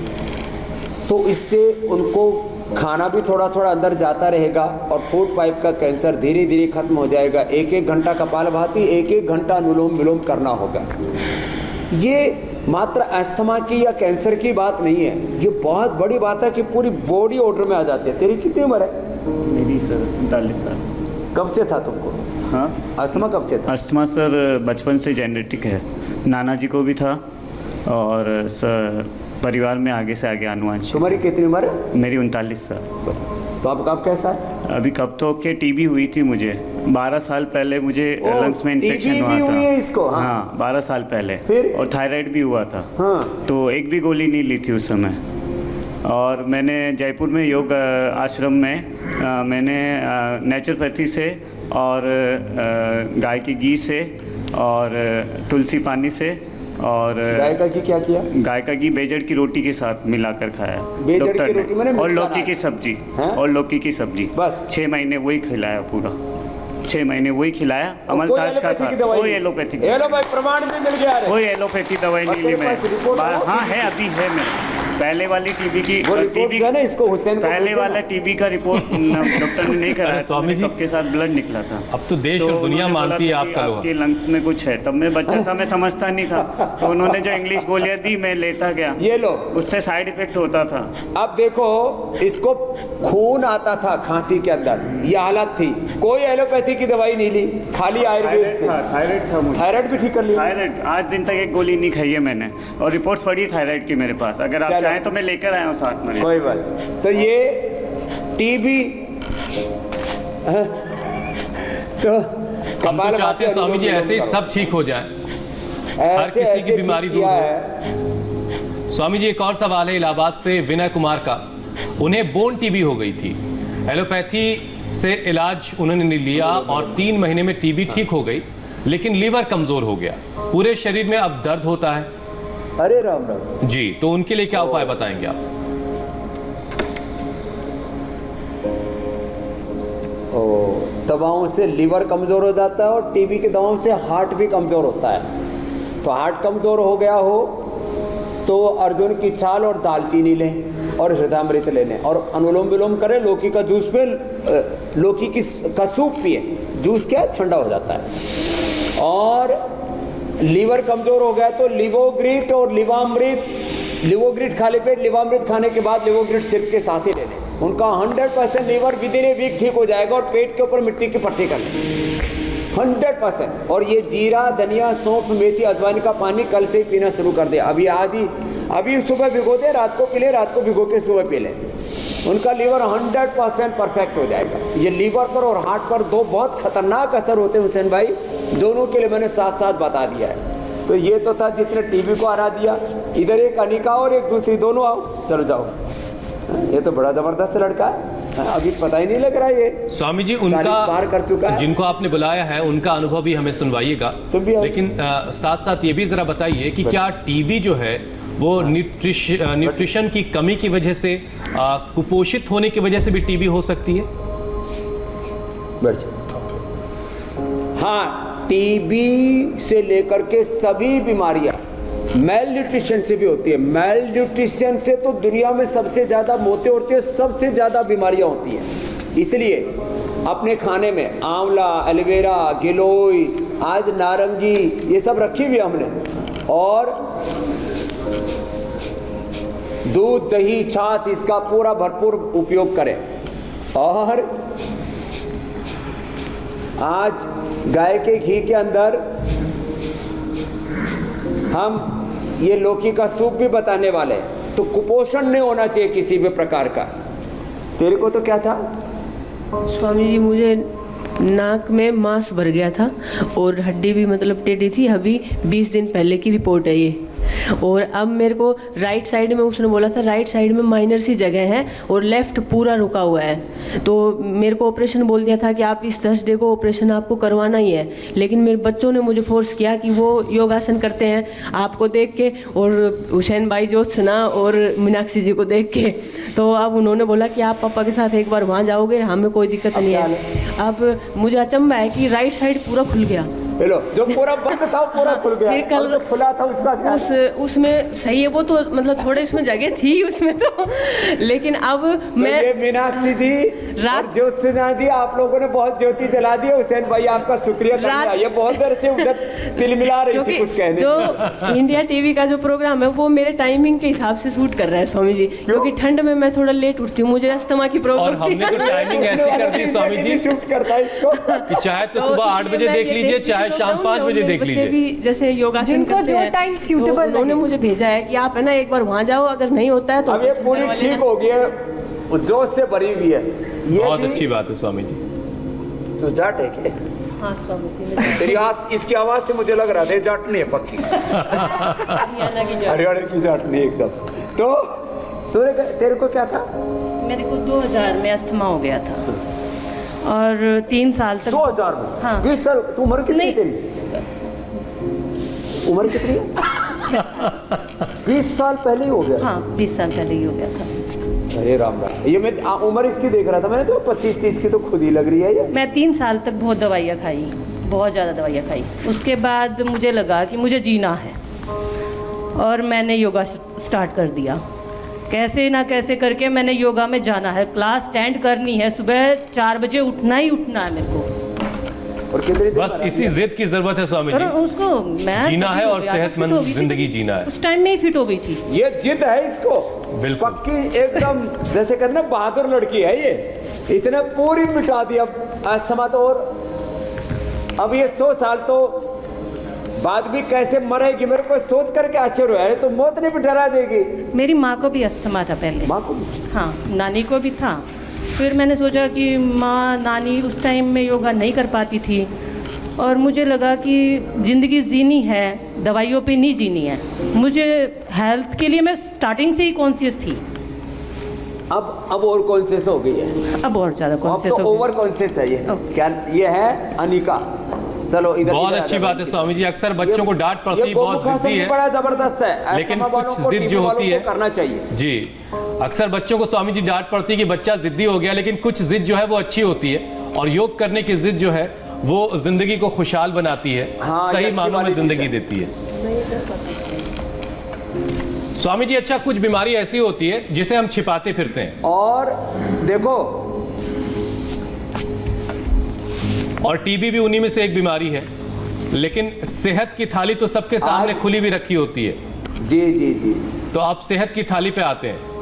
तो इससे उनको खाना भी थोड़ा थोड़ा अंदर जाता रहेगा और फूड पाइप का कैंसर धीरे धीरे खत्म हो जाएगा। 1-1 घंटा कपालभाति, 1-1 घंटा अनुलोम विलोम करना होगा। ये मात्र अस्थमा की या कैंसर की बात नहीं है, ये बहुत बड़ी बात है कि पूरी बॉडी ऑर्डर में आ जाती है। तेरी कितनी उम्र है? मेरी सर 39 साल। कब से था तुमको? हाँ, अस्थमा कब से था? अस्थमा सर बचपन से जेनेटिक है, नाना जी को भी था और सर परिवार में आगे से आगे अनुवंशिक। तुम्हारी कितनी उम्र है? मेरी 39 साल। तो अब कब कैसा है? अभी कब तो के टीबी हुई थी मुझे 12 साल पहले, मुझे लंग्स में इन्फेक्शन हुआ था। हुई है इसको? हाँ 12 साल पहले। फिर? और थायराइड भी हुआ था। हाँ। तो एक भी गोली नहीं ली थी उस समय। और मैंने जयपुर में योग आश्रम में मैंने नेचुरोपैथी से और गाय की घी से और तुलसी पानी से और गाय का घी क्या किया? गाय का घी बेजड़ की रोटी के साथ मिलाकर खाया बेजड़ डॉक्टर की रोटी ने। मैंने और मिक्स लौकी की सब्जी हैं? और लौकी की सब्जी बस 6 महीने वही खिलाया पूरा। 6 महीने वही खिलाया। अमलताज का था, कोई एलोपैथिक प्रमाण भी मिल गया। कोई एलोपैथी दवाई नहीं ली मैं। हाँ है, अभी है मेरे पहले वाली टीबी की टीबी ना इसको हुसैन पहले वाला टीबी का रिपोर्ट डॉक्टर ने नहीं कराया। स्वामी जी सबके साथ ब्लड निकला था। अब तो देश और दुनिया मानती है आपका लोहा। आपके लंग्स में कुछ है। तब मैं बच्चा था, मैं समझता नहीं था, तो उन्होंने जो इंग्लिश गोलियां दी मैं लेता गया। ये लो, उससे साइड इफेक्ट होता था। अब देखो, इसको खून आता था खांसी के अंदर, ये हालत थी। कोई एलोपैथी की दवाई नहीं ली, खाली आयुर्वेद से। थायराइड था मुझे। थायराइड भी ठीक कर लिया? थायराइड आज दिन तक एक गोली नहीं खाई है मैंने, और रिपोर्ट्स पड़ी है थायराइड की मेरे पास। अगर आप चाहें तो मैं लेकर आया हूँ साथ में। कोई बात। तो ये टीबी तो हम तो चाहते हैं स्वामी जी ऐसे ही सब ठीक हो जाए, हर किसी की बीमारी दूर हो। स्वामी जी एक और सवाल है इलाहाबाद से विनय कुमार का। उन्हें बोन टीबी हो गई थी, एलोपैथी से इलाज उन्होंने नहीं लिया और 3 महीने में टीबी ठीक हो गई, लेकिन लीवर कमजोर हो गया, पूरे शरीर में अब दर्द होता है। अरे राम राम जी, तो उनके लिए क्या उपाय बताएंगे आप? दवाओं से लीवर कमज़ोर हो जाता है और टीबी की दवाओं से हार्ट भी कमज़ोर होता है। तो हार्ट कमज़ोर हो गया हो तो अर्जुन की छाल और दालचीनी लें और हृदयामृत ले लें और अनुलोम विलोम करें। लौकी का जूस पे लौकी का सूप पिए, जूस क्या ठंडा हो जाता है। और लीवर कमज़ोर हो गया तो लिवोग्रिट और लिवामृत, लिवोग्रिट खाली पेट, लिवामृत खाने के बाद लिवोग्रिट सिर्फ के साथ ही ले लें। उनका 100% liver within a week ठीक हो जाएगा और पेट के ऊपर मिट्टी की पट्टी कर लें 100%। और ये जीरा, धनिया, सौंफ, मेथी, अजवाइन का पानी कल से ही पीना शुरू कर दे। अभी आज ही, अभी सुबह भिगो दे, रात को पी ले, रात को भिगो के सुबह पी लें। उनका लीवर 100% परफेक्ट हो जाएगा। ये लीवर पर और हार्ट पर 2 बहुत खतरनाक असर होते हैं हुसैन भाई, दोनों के लिए मैंने साथ साथ बता दिया है। तो ये तो था जिसने टीबी को हरा दिया। इधर एक अनिका और एक दूसरी, दोनों आओ, चलो जाओ। ये तो बड़ा जबरदस्त लड़का है, अभी पता ही नहीं लग रहा ये। स्वामी जी उनका पार कर चुका है। जिनको आपने बुलाया है उनका अनुभव भी हमें सुनवाइएगा, लेकिन साथ साथ ये भी जरा बताइए कि क्या टीबी जो है वो न्यूट्रिशन की कमी की वजह से, कुपोषित होने की वजह से भी टीबी हो सकती है? हाँ, टीबी से लेकर के सभी बीमारियां मेल न्यूट्रिशन से भी होती है। मेल न्यूट्रिशन से तो दुनिया में सबसे ज़्यादा मौतें होती है, सबसे ज़्यादा बीमारियां होती हैं। इसलिए अपने खाने में आंवला, एलोवेरा, गिलोय, आज नारंगी, ये सब रखी हुई हमने। और दूध, दही, छाछ, इसका पूरा भरपूर उपयोग करें। और आज गाय के घी के अंदर हम ये लौकी का सूप भी बताने वाले हैं। तो कुपोषण नहीं होना चाहिए किसी भी प्रकार का। तेरे को तो क्या था स्वामी जी? मुझे नाक में मांस भर गया था और हड्डी भी मतलब टेढ़ी थी। अभी 20 दिन पहले की रिपोर्ट है ये। और अब मेरे को राइट साइड में, उसने बोला था राइट साइड में माइनर सी जगह है और लेफ्ट पूरा रुका हुआ है। तो मेरे को ऑपरेशन बोल दिया था कि आप इस थर्सडे को ऑपरेशन आपको करवाना ही है। लेकिन मेरे बच्चों ने मुझे फोर्स किया कि वो योगासन करते हैं आपको देख के, और हुसैन भाई ज्योत्सना और मीनाक्षी जी को देख के। तो अब उन्होंने बोला कि आप पापा के साथ एक बार वहाँ जाओगे, हमें कोई दिक्कत नहीं है। अब मुझे अचंभा है कि राइट साइड पूरा खुल गया ये लो, जो पूरा बंद था वो पूरा खुल गया, फिर कल और जो खुला था उसका क्या? उसमें सही है वो तो, मतलब थोड़े उसमें जगह थी उसमें तो, लेकिन अब तो मैं ये मीनाक्षी जी और ज्योत्सना जी, आप लोगों ने बहुत ज्योति जला दी। हुसैन भाई आपका शुक्रिया करना, ये बहुत देर से उधर तिलमिला रही थी कुछ कहने। जो इंडिया टीवी का जो प्रोग्राम है वो मेरे टाइमिंग के हिसाब से शूट कर रहा है स्वामी जी, क्योंकि ठंड में मैं थोड़ा लेट उठती हूँ, मुझे अस्थमा की प्रॉब्लम। और हमने तो टाइमिंग ऐसी कर दी स्वामी जी शूट करता है इसको कि चाहे तो सुबह 8 बजे देख लीजिए, चाहे शाम 5 बजे देख लीजिए। भी जैसे योगासन जिनको करते जो हैं, टाइम suitable तो उन्होंने लगे। मुझे भेजा है कि आप है ना एक बार वहाँ जाओ, अगर नहीं होता है तो अब ये पूरी ठीक हो गई है, जोश से भरी हुई है ये बहुत भी। अच्छी बात है स्वामी जी। तो जाट है क्या? हाँ स्वामी जी, तेरी आवाज, इसकी आवाज से मुझे लग रहा था जाट नहीं है पक्की, हरियाणा की जाट नहीं एकदम। तो तेरे को क्या था? मेरे को 2000 में अस्थमा हो गया था और 3 साल तक। 2000 में? हाँ। 20 साल? तू उम्र कितनी तेरी? उम्र कितनी है? 20 साल पहले ही हो गया? हाँ 20 साल पहले ही हो गया था। अरे राम राम, ये मैं उम्र इसकी देख रहा था मैंने, तो 25-30 की तो खुद ही लग रही है ये। मैं 3 साल तक बहुत दवाइयाँ खाई, बहुत ज़्यादा दवाइयाँ खाई। उसके बाद मुझे लगा कि मुझे जीना है और मैंने योगा स्टार्ट कर दिया। कैसे ना कैसे करके मैंने योगा में जाना है, क्लास अटेंड करनी है, सुबह 4 बजे उठना ही उठना है मेरे को। और कितनी बस इसी जिद की जरूरत है स्वामी जी, उसको मैं जीना है और सेहतमंद जिंदगी जीना है। उस टाइम में ही फिट हो गई थी। ये जिद है इसको, बिल्कुल पक्की एकदम, जैसे कहते ना बहादुर लड़की है ये, इसने पूरी मिटा दी अब अस्थमा तो। और अब ये 100 साल तो बाद भी कैसे मरेगी, मेरे को सोच करके आश्चर्य है, तो मौत नहीं बिठा देगी। मेरी माँ को भी अस्थमा था पहले। माँ को भी? हाँ, नानी को भी था। फिर मैंने सोचा कि माँ नानी उस टाइम में योगा नहीं कर पाती थी और मुझे लगा कि ज़िंदगी जीनी है, दवाइयों पे नहीं जीनी है। मुझे हेल्थ के लिए मैं स्टार्टिंग से ही कॉन्शियस थी। अब और कॉन्शियस हो गई है, अब और ज़्यादा कॉन्शियस अब तो हो गई। ओवर कॉन्शियस है ये। क्या ये है अनिका? चलो इधर बहुत अच्छी बात है स्वामी जी। अक्सर बच्चों को डांट पड़ती है, बहुत जिद्दी है, बड़ा जबरदस्त है, लेकिन कुछ जिद जो होती है करना चाहिए जी। अक्सर बच्चों को स्वामी जी डांट पड़ती है कि बच्चा जिद्दी हो गया, लेकिन कुछ जिद जो है वो अच्छी होती है, और योग करने की जिद जो है वो जिंदगी को खुशहाल बनाती है, हाँ, सही मानों में जिंदगी देती है। स्वामी जी अच्छा, कुछ बीमारी ऐसी होती है जिसे हम छिपाते फिरते हैं, और देखो, और टीबी भी उन्हीं में से एक बीमारी है, लेकिन सेहत की थाली तो सबके सामने खुली भी रखी होती है। जी जी जी। तो आप सेहत की थाली पे आते हैं।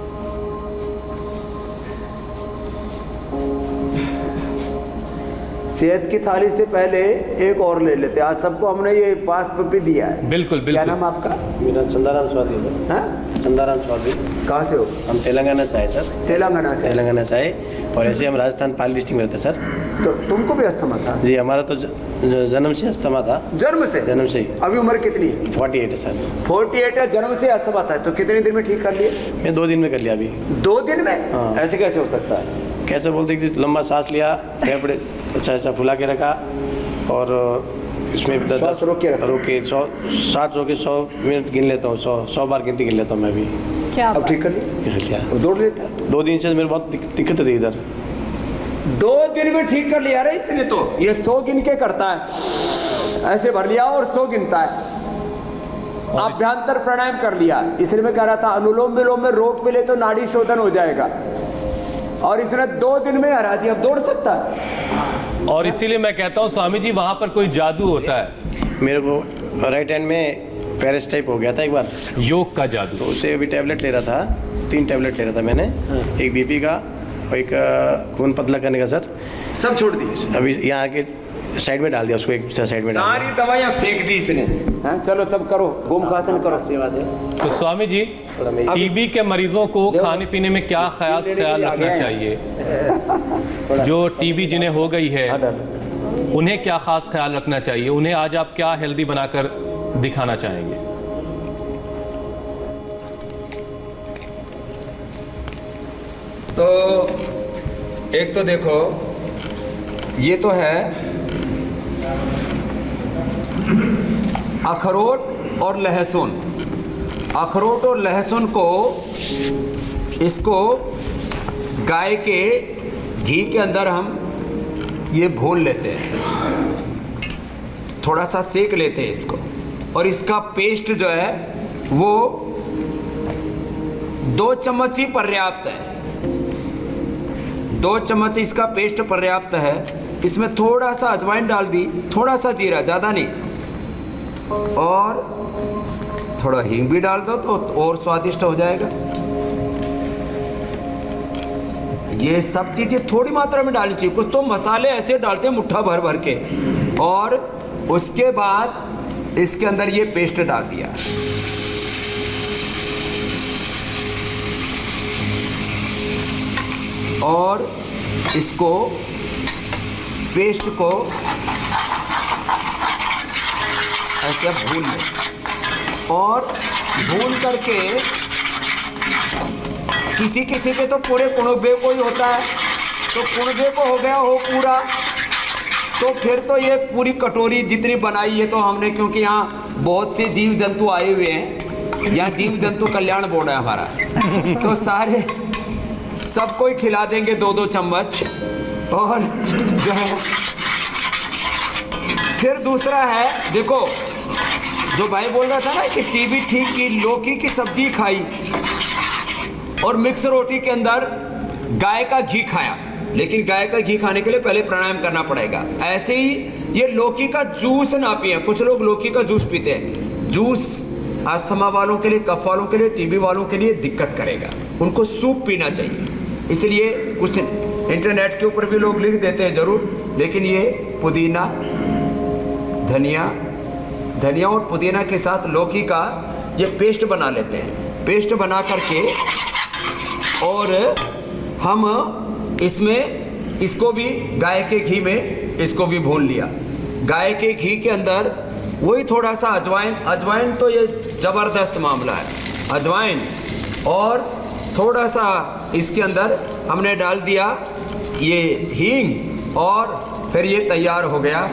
सेहत की थाली से पहले एक और ले लेते हैं। आज सबको हमने ये पास भी दिया है। बिल्कुल बिल्कुल। क्या नाम आपका? मेरा चंदाराम चौधरी है। चंदाराम चौधरी। कहाँ से हो? हम तेलंगाना से आए सर। तेलंगाना से? तेलंगाना से आए, और ऐसे हम राजस्थान पाली डिस्ट्रिक्ट में रहते सर। तो तुमको भी अस्थमा था? जी, हमारा तो जन्म से अस्थमा था। जन्म से? जन्म से ही। अभी उम्र कितनी है? 48 है सर। 48 है, जन्म से अस्थमा था। तो कितने दिन में ठीक कर लिए? मैं 2 दिन में कर लिया अभी। 2 दिन में? हाँ। ऐसे कैसे हो सकता है? कैसे बोलते कि लंबा सांस लिया, फेफड़े अच्छा फुला के रखा, और इसमें 10 रोक के 60 रोके 100 मिनट गिन लेता हूँ, 100 बार गिनती गिन लेता हूँ मैं भी। क्या अब ठीक कर लिया? दौड़ लेता? 2 दिन से मेरे बहुत दिक्कत थी इधर। 2 दिन में ठीक कर लिया रे इसने। तो ये 100 गिन के करता है, ऐसे भर लिया और 100 गिनता है। अभ्यंतर प्राणायाम कर लिया। इसलिए मैं कह रहा था अनुलोम विलोम में रोक मिले तो नाड़ी शोधन हो जाएगा, और इसने 2 दिन में हरा दिया। अब दौड़ सकता है। और इसीलिए मैं कहता हूँ स्वामी जी, वहां पर कोई जादू होता है। मेरे को राइट हैंड में पैरिस टाइप हो गया था एक बार, योग का जादू। तो उसे अभी टैबलेट ले रहा था, 3 टैबलेट ले रहा था मैंने। एक बीपी का और एक खून पतला करने का सर। सब छोड़ दी? अभी यहाँ के साइड में डाल दिया उसको, एक साइड में डाल सारी दवाइयाँ फेंक दी इसने। चलो सब करो, गोमुखासन करो। तो स्वामी जी, टीबी के मरीजों को खाने पीने में क्या ख्याल रखना चाहिए? जो टीबी जिन्हें हो गई है उन्हें क्या खास ख्याल रखना चाहिए? उन्हें आज आप क्या हेल्दी बनाकर दिखाना चाहेंगे? तो एक तो देखो, ये तो है अखरोट और लहसुन। अखरोट और लहसुन को, इसको गाय के घी के अंदर हम ये भून लेते हैं। थोड़ा सा सेक लेते हैं इसको, और इसका पेस्ट जो है वो 2 चम्मच ही पर्याप्त है। 2 चम्मच इसका पेस्ट पर्याप्त है। इसमें थोड़ा सा अजवाइन डाल दी, थोड़ा सा जीरा, ज़्यादा नहीं, और थोड़ा हींग भी डाल दो तो और स्वादिष्ट हो जाएगा। ये सब चीज़ें थोड़ी मात्रा में डालनी चाहिए। कुछ तो मसाले ऐसे डालते हैं मुट्ठा भर भर के, और उसके बाद इसके अंदर ये पेस्ट डाल दिया। और इसको पेस्ट को ऐसे भून लें, और भून करके किसी किसी के तो पूरे कुणबे को ही होता है, तो कुणबे को हो गया हो पूरा, तो फिर तो ये पूरी कटोरी जितनी बनाई है तो हमने, क्योंकि यहाँ बहुत से जीव जंतु आए हुए हैं, यहाँ जीव जंतु कल्याण बोर्ड है हमारा, तो सारे सबको ही खिला देंगे 2-2 चम्मच। और जो है फिर दूसरा है, देखो जो भाई बोल रहा था ना कि टीबी ठीक की, लौकी की सब्जी खाई और मिक्स रोटी के अंदर गाय का घी खाया, लेकिन गाय का घी खाने के लिए पहले प्राणायाम करना पड़ेगा। ऐसे ही ये लौकी का जूस ना पिए। कुछ लोग लौकी का जूस पीते हैं। जूस अस्थमा वालों के लिए, कफ वालों के लिए, टीबी वालों के लिए दिक्कत करेगा। उनको सूप पीना चाहिए। इसलिए कुछ इंटरनेट के ऊपर भी लोग लिख देते हैं ज़रूर, लेकिन ये पुदीना, धनिया और पुदीना के साथ लौकी का ये पेस्ट बना लेते हैं। पेस्ट बना करके और हम इसमें इसको भी गाय के घी में इसको भी भून लिया। गाय के घी के अंदर वही थोड़ा सा अजवाइन तो ये ज़बरदस्त मामला है, अजवाइन, और थोड़ा सा इसके अंदर हमने डाल दिया ये हींग, और फिर ये तैयार हो गया।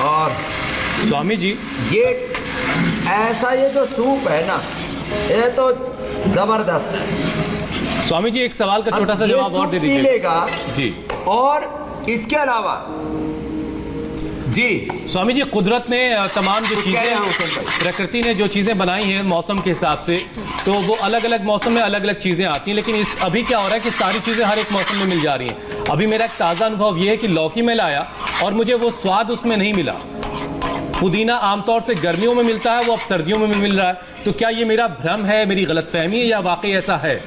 और स्वामी जी ये ऐसा ये जो सूप है ना, ये तो जबरदस्त है। स्वामी जी एक सवाल का छोटा सा जवाब और दे दीजिए। मिलेगा जी। और इसके अलावा जी स्वामी जी, कुदरत ने तमाम जो चीज़ें, प्रकृति ने जो चीज़ें बनाई हैं मौसम के हिसाब से, तो वो अलग अलग मौसम में अलग अलग चीज़ें आती हैं, लेकिन इस अभी क्या हो रहा है कि सारी चीज़ें हर एक मौसम में मिल जा रही हैं। अभी मेरा एक ताज़ा अनुभव ये है कि लौकी में लाया और मुझे वो स्वाद उसमें नहीं मिला। पुदीना आमतौर से गर्मियों में मिलता है, वो अब सर्दियों में भी मिल रहा है। तो क्या ये मेरा भ्रम है, मेरी गलतफहमी है, या वाकई ऐसा है?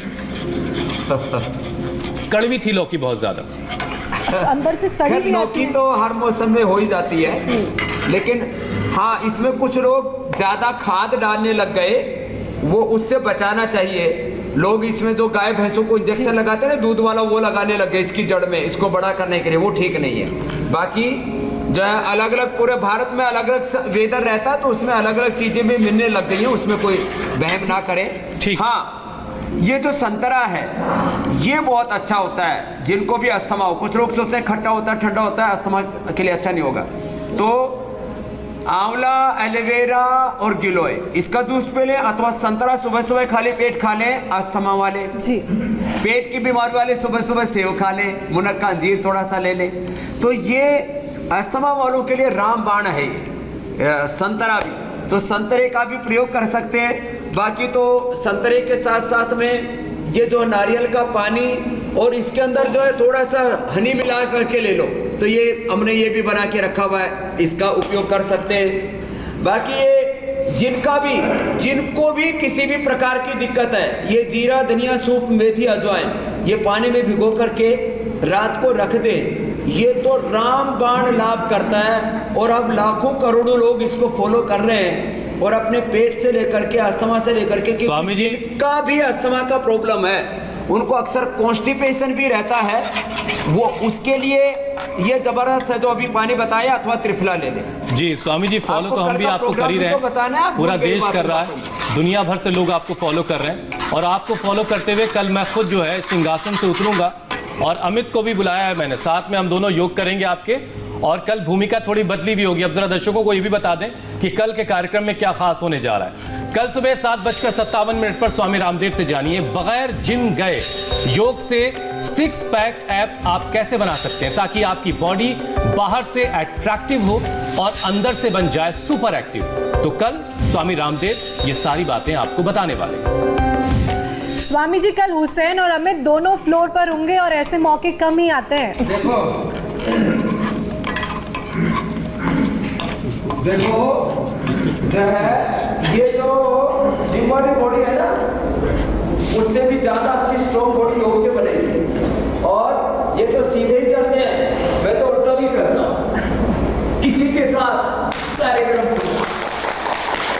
कड़वी थी लौकी बहुत ज़्यादा, अंदर से सड़ी भी लौकी तो हर मौसम में हो ही जाती है, लेकिन हाँ इसमें कुछ लोग ज़्यादा खाद डालने लग गए, वो उससे बचाना चाहिए। लोग इसमें जो गाय भैंसों को इंजेक्शन लगाते हैं ना, दूध वाला, वो लगाने लग गए इसकी जड़ में, इसको बड़ा करने के लिए, वो ठीक नहीं है। बाकी जो है अलग अलग पूरे भारत में अलग अलग वेदर रहता है, तो उसमें अलग अलग चीज़ें भी मिलने लग गई हैं, उसमें कोई वहम ना करें। ठीक। हाँ, ये जो संतरा है ये बहुत अच्छा होता है जिनको भी अस्थमा हो। कुछ लोग सोचते हैं खट्टा होता है, ठंडा होता है, अस्थमा के लिए अच्छा नहीं होगा। तो आंवला, एलोवेरा और गिलोय, इसका जूस पी लें, अथवा संतरा सुबह सुबह खाली पेट खा लें। अस्थमा वाले जी, पेट की बीमारी वाले सुबह सुबह सेव खा लें, मुनक्का अंजीर थोड़ा सा ले लें। तो ये अस्थमा वालों के लिए रामबाण है ये संतरा भी, तो संतरे का भी प्रयोग कर सकते हैं। बाकी तो संतरे के साथ साथ में ये जो नारियल का पानी और इसके अंदर जो है थोड़ा सा हनी मिला करके ले लो, तो ये हमने ये भी बना के रखा हुआ है, इसका उपयोग कर सकते हैं। बाकी ये जिनको भी किसी भी प्रकार की दिक्कत है, ये जीरा, धनिया, सूप, मेथी, अजवाइन, ये पानी में भिगो करके रात को रख दें, ये तो रामबाण लाभ करता है। और अब लाखों करोड़ों लोग इसको फॉलो कर रहे हैं, और अपने पेट से लेकर के, अस्थमा से लेकर के, स्वामी जी का भी अस्थमा का प्रॉब्लम है, उनको अक्सर कॉन्स्टिपेशन भी रहता है, वो उसके लिए ये जबरदस्त है जो अभी पानी बताया, अथवा त्रिफला ले ले। जी स्वामी जी, फॉलो तो हम भी आपको कर ही रहे हैं, पूरा देश कर रहा है, दुनिया भर से लोग आपको फॉलो कर रहे हैं। और आपको फॉलो करते हुए कल मैं खुद जो है सिंहासन से उतरूंगा, और अमित को भी बुलाया है मैंने, साथ में हम दोनों योग करेंगे आपके। और कल भूमिका थोड़ी बदली भी होगी। अब जरा दर्शकों को ये भी बता दें कि कल के कार्यक्रम में क्या खास होने जा रहा है। कल सुबह 7:57 पर स्वामी रामदेव से जानिए बगैर जिम गए योग से 6 पैक ऐप आप कैसे बना सकते हैं ताकि आपकी बॉडी बाहर से अट्रैक्टिव हो और अंदर से बन जाए सुपर एक्टिव। तो कल स्वामी रामदेव ये सारी बातें आपको बताने वाले हैं। स्वामी जी कल हुसैन और अमित दोनों फ्लोर पर होंगे और ऐसे मौके कम ही आते हैं। देखो जो है ये जो जिम वाली बॉडी है ना उससे भी ज्यादा अच्छी स्ट्रॉन्ग बॉडी योग से बनेगी। और ये तो सीधे ही चलते हैं, मैं तो उल्टा भी कर रहा हूँ इसी के साथ कार्यक्रम।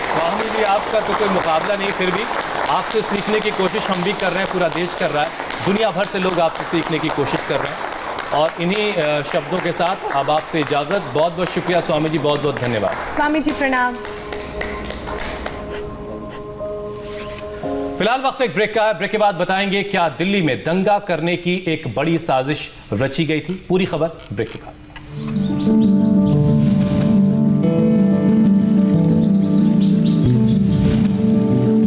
स्वामी जी आपका तो कोई मुकाबला नहीं, फिर भी आपसे सीखने की कोशिश हम भी कर रहे हैं, पूरा देश कर रहा है, दुनिया भर से लोग आपसे सीखने की कोशिश कर रहे हैं। और इन्हीं शब्दों के साथ अब आपसे इजाजत। बहुत बहुत शुक्रिया स्वामी जी, बहुत बहुत धन्यवाद। स्वामी जी प्रणाम। फिलहाल वक्त एक ब्रेक का है। ब्रेक के बाद बताएंगे क्या दिल्ली में दंगा करने की एक बड़ी साजिश रची गई थी। पूरी खबर ब्रेक के बाद।